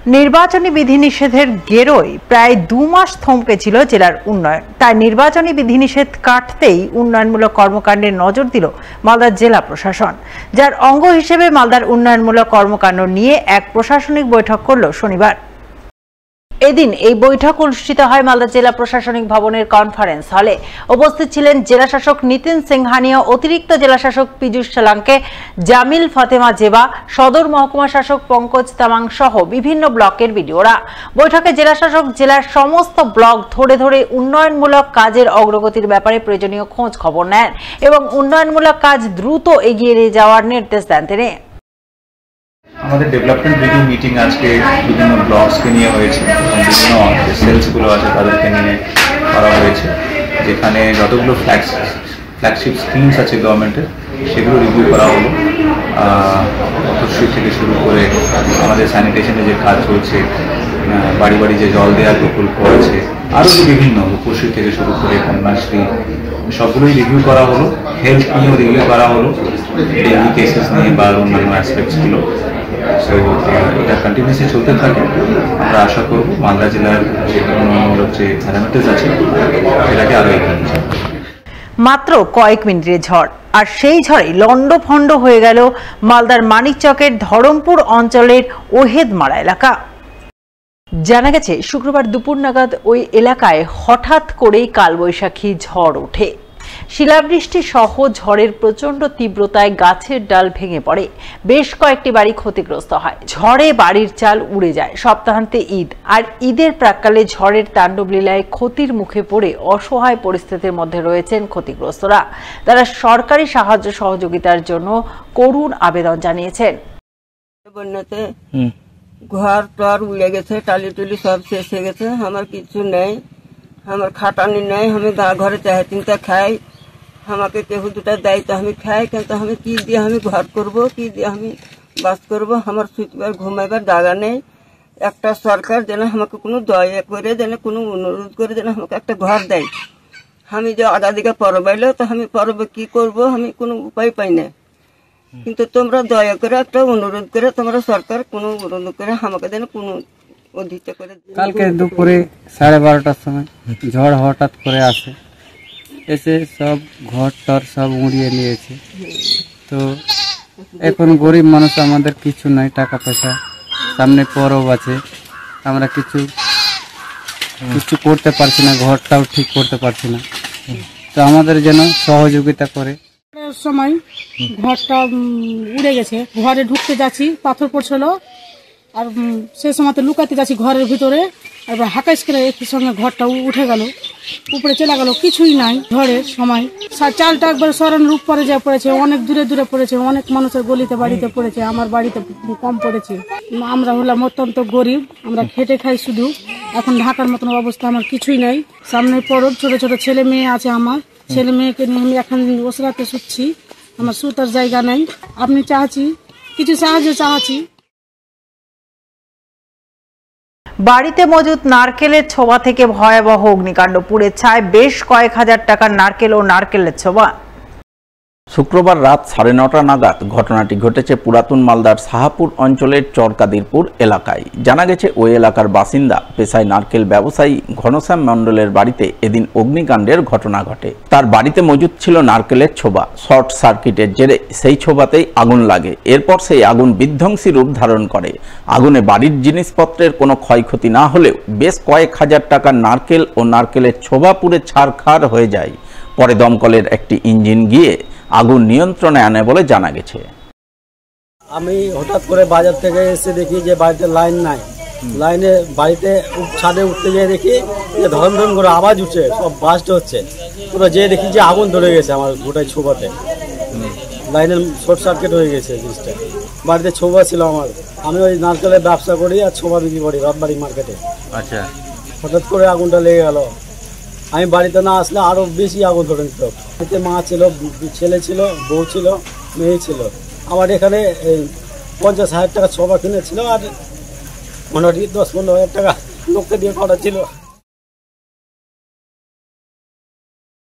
নির্বাচনী বিধিনিষেধের গেরোয় প্রায় 2 মাস থমকে ছিল জেলার উন্নয়ন। তাই নির্বাচনী বিধিনিষেধ কাটতেই উন্নয়নমূলক কর্মকাণ্ডে নজর দিল মালদার জেলা প্রশাসন, যার অঙ্গ হিসেবে মালদার উন্নয়নমূলক কর্মকাণ্ড নিয়ে এক প্রশাসনিক বৈঠক করল শনিবার। এদিন এই বৈঠক অনুষ্ঠিত হয় মালদা জেলা প্রশাসনিক ভবনের কনফারেন্স হলে। উপস্থিত ছিলেন জেলা শাসক নিতিন সিংহানিয়া, অতিরিক্ত জেলা শাসক পীযূষ সালাঙ্কে, জামিল ফাতেমা জেবা, সদর মহকুমা শাসক পঙ্কজ তামাং সহ বিভিন্ন ব্লকের বিডিওরা। বৈঠকে জেলা শাসক জেলার সমস্ত ব্লক ধরে ধরে উন্নয়নমূলক কাজের অগ্রগতির ব্যাপারে প্রয়োজনীয় খোঁজ খবর নেন এবং উন্নয়নমূলক কাজ দ্রুত এগিয়ে নিয়ে যাওয়ার নির্দেশ দেন তিনি। আমাদের ডেভেলপমেন্ট রিভিউ মিটিং আজকে বিভিন্ন ব্লকসকে নিয়ে হয়েছে, বিভিন্ন সেলসগুলো আছে তাদেরকে নিয়ে করা হয়েছে, যেখানে যতগুলো ফ্ল্যাগশিপ স্কিমস আছে গভর্নমেন্টের সেগুলো রিভিউ করা হলো। পথশ্রী থেকে শুরু করে আমাদের স্যানিটেশনের যে কাজ চলছে, বাড়ি বাড়ি যে জল দেওয়ার প্রকল্প আছে, আরও যে বিভিন্ন রূপশ্রী থেকে শুরু করে কন্যাশ্রী, সবগুলোই রিভিউ করা হলো। হেলথ নিয়েও রিভিউ করা হলো, ডেঙ্গি কেসেস নিয়ে বা অন্যান্য অ্যাসপেক্টসগুলো। সো এটা কন্টিনিউসলি চলতে থাকে। আমরা আশা করব মালদা জেলার যে উন্নয়নমূলক যে প্যারামিটার্স আছে এটাকে আরও এগিয়ে নিয়ে যাবে। মাত্র কয়েক মিনিটের ঝড়, আর সেই ঝড়ে লন্ডভন্ড হয়ে গেল মালদার মানিকচকের ধরমপুর অঞ্চলের ওহেদমারা এলাকা। জানা গেছে শুক্রবার দুপুর নাগাদ ওই এলাকায় হঠাৎ করেই কালবৈশাখী ঝড় ওঠে। শিলাবৃষ্টি সহ ঝড়ের প্রচন্ড তীব্রতায় গাছের ডাল ভেঙে পড়ে, বেশ কয়েকটি বাড়ি ক্ষতিগ্রস্ত হয়। ঝড়ে বাড়ির চাল উড়ে যায়। সপ্তাহান্তে ঈদ, আর ঈদের প্রাক্কালে ঝড়ের তাণ্ডব লীলায় ক্ষতির মুখে পড়ে অসহায় পরিস্থিতির মধ্যে রয়েছেন ক্ষতিগ্রস্তরা। তারা সরকারি সাহায্য সহযোগিতার জন্য করুণ আবেদন জানিয়েছেন। বন্যাতে ঘর টর উড়ে গেছে, টালি টুলি সব শেষ হয়ে গেছে, আমার কিছু নেই, আমার খাটানি নেই, আমি ঘরে চাহে চিন্তা খাই, আমাকে কেউ দুটা দেয় তো আমি খাই, কিন্তু আমি কি দিয়ে আমি ঘর করব, কি দিয়ে আমি বাস করব, আমার শুইবার ঘুমাইবার জায়গা নেই। একটা সরকার যেন আমাকে কোনো দয়া করে, যেন কোনো অনুরোধ করে যেন আমাকে একটা ঘর দেয়। আমি যে আধা দিকে পরব এলো তো আমি পরবে কি করব, আমি কোনো উপায় পাই না। কিন্তু তোমরা দয়া করে একটা অনুরোধ করে, তোমরা সরকার কোনো অনুরোধ করে আমাকে যেন কোনো অধিকার করে। কালকে দুপুরে 12:30টার সময় ঝড় হঠাৎ করে আসে, এসে সব ঘর টর সব উড়িয়ে নিয়েছে। তো এখন গরিব মানুষ, আমাদের কিছু নাই, টাকা পয়সা, সামনে পরব আছে, আমরা কিছু করতে পারছি না, ঘরটাও ঠিক করতে পারছি না। তো আমাদের যেন সহযোগিতা করে। সময় ঘরটা উড়ে গেছে, ঘরে ঢুকতে যাচ্ছি, পাথর পড়ছিল, আর সেই সময় লুকাতে যাচ্ছি ঘরের ভিতরে, এবার হাকাইস করে একই সঙ্গে ঘরটা উঠে গেল, উপরে চলে গেল, কিছুই নাই। ঝড়ের সময় চালটা একবার সরান রূপ পরে যা পড়েছে, অনেক দূরে দূরে পড়েছে, অনেক মানুষের গলিতে বাড়িতে পড়েছে, আমার বাড়িতে কম পড়েছে। আমরা হলাম অত্যন্ত গরিব, আমরা খেটে খাই শুধু। এখন ঢাকার মতন অবস্থা, আমার কিছুই নাই। সামনে পরব, ছোট ছোট ছেলে মেয়ে আছে, আমার ছেলে মেয়েকে নিয়ে আমি এখন ওসরাতে শুচ্ছি, আমার সুতার জায়গা নেই। আপনি চাচ্ছি কিছু সাহায্য চাচ্ছি। বাড়িতে মজুদ নারকেলের ছোবা থেকে ভয়াবহ অগ্নিকাণ্ড, পুড়ে ছায় বেশ কয়েক হাজার টাকার নারকেল ও নারকেলের ছোবা। শুক্রবার রাত 9:30 নাগাদ ঘটনাটি ঘটেছে পুরাতন মালদার সাহাপুর অঞ্চলের চরকাদিরপুর এলাকায়। জানা গেছে ওই এলাকার বাসিন্দা পেশায় নারকেল ব্যবসায়ী ঘনশ্যাম মণ্ডলের বাড়িতে এদিন অগ্নিকাণ্ডের ঘটনা ঘটে। তার বাড়িতে মজুদ ছিল নারকেলের ছোবা। শর্ট সার্কিটের জেরে সেই ছোবাতেই আগুন লাগে। এরপর সেই আগুন বিধ্বংসী রূপ ধারণ করে। আগুনে বাড়ির জিনিসপত্রের কোনো ক্ষয়ক্ষতি না হলেও বেশ কয়েক হাজার টাকার নারকেল ও নারকেলের ছোবা পুড়ে ছারখার হয়ে যায়। পরে দমকলের একটি ইঞ্জিন গিয়ে আগুন নিয়ন্ত্রণে আনে বলে জানা গেছে। আমি হঠাৎ করে বাজার থেকে এসে দেখি যে বাড়িতে লাইন নাই, লাইনে বাড়িতে ছাদে উঠতে গিয়ে দেখি যে ধরন ধরন করে আওয়াজ উঠছে, সব বাস্ট হচ্ছে। পুরো যেয়ে দেখি যে আগুন ধরে গেছে আমার গোটায় ছোবাতে, লাইনের শর্ট সার্কিট হয়ে গেছে জিনিসটা। বাড়িতে ছোবা ছিল আমার, আমি ওই নারকেলের ব্যবসা করি আর ছোবা বিক্রি করি রথবাড়ি মার্কেটে। আচ্ছা, হঠাৎ করে আগুনটা লেগে গেল। আমি বাড়িতে না আসলে আরো বেশি আগুন ধরে নিত। এতে মা ছিল, ছেলে ছিল, বউ ছিল, মেয়ে ছিল। আমার এখানে 50,000 টাকা ছোবা কিনেছিল, আর মোটামুটি 10-15 হাজার টাকা লোককে দিয়ে করা ছিল।